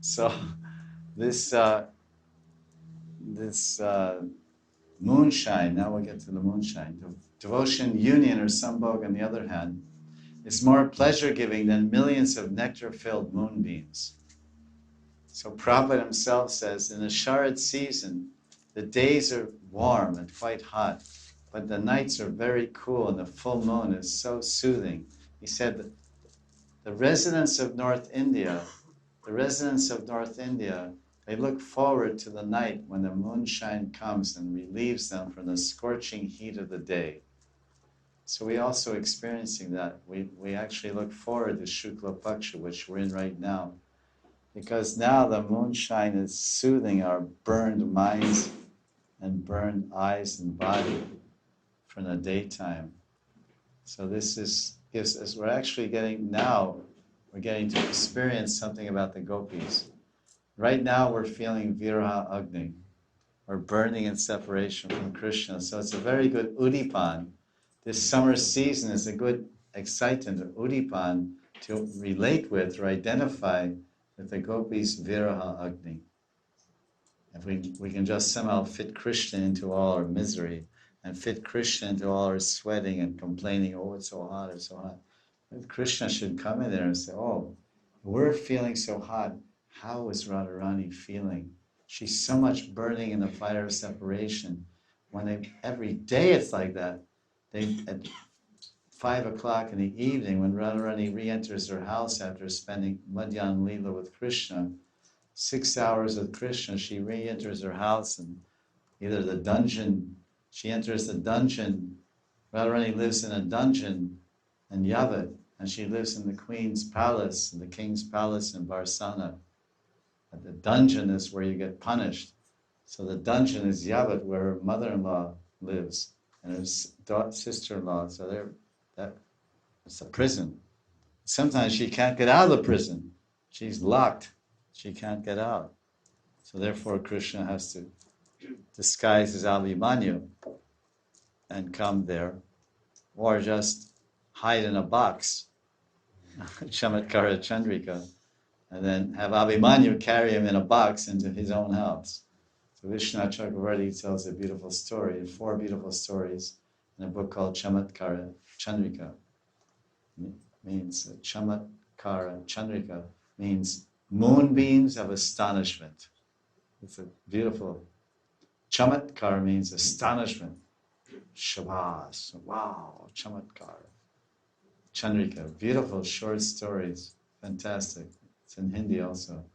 So this this moonshine, now we'll get to the moonshine. Devotion, union, or sambhog, on the other hand, is more pleasure-giving than millions of nectar-filled moonbeams. So Prabhupada himself says, in the Sharad season, the days are warm and quite hot, but the nights are very cool and the full moon is so soothing. He said that the residents of North India, they look forward to the night when the moonshine comes and relieves them from the scorching heat of the day. So we also experiencing that. We actually look forward to Shukla Paksha, which we're in right now, because now the moonshine is soothing our burned minds and burned eyes and body from the daytime. So this gives us, we're getting to experience something about the gopis. Right now we're feeling viraha agni. We're burning in separation from Krishna. So it's a very good udipan. This summer season is a good excitement, or udipan, to relate with or identify with the gopis' viraha agni. If we can just somehow fit Krishna into all our misery and fit Krishna into all our sweating and complaining, oh, it's so hot, it's so hot. But Krishna should come in there and say, oh, we're feeling so hot. How is Radharani feeling? She's so much burning in the fire of separation. Every day it's like that. At 5 o'clock in the evening, when Radharani re-enters her house after spending Madhyan Leela with Krishna, 6 hours with Krishna, she re-enters her house, and either the dungeon, she enters the dungeon. Radharani lives in a dungeon in Yavat, and she lives in the queen's palace, in the king's palace in Varsana. And the dungeon is where you get punished. So the dungeon is Yavat, where her mother-in-law lives, and her sister-in-law. So it's a prison. Sometimes she can't get out of the prison. She's locked. She can't get out. So therefore Krishna has to disguise as Abhimanyu and come there, or just hide in a box, Chamatkara Chandrika, and then have Abhimanyu carry him in a box into his own house. So Vishwanath Chakravarti tells a beautiful story, 4 beautiful stories, in a book called Chamatkara Chandrika. Means Chamatkara Chandrika means moonbeams of astonishment. It's a beautiful. Chamatkar means astonishment. Shabas, wow, Chamatkar. Chandrika, beautiful short stories, fantastic. It's in Hindi also.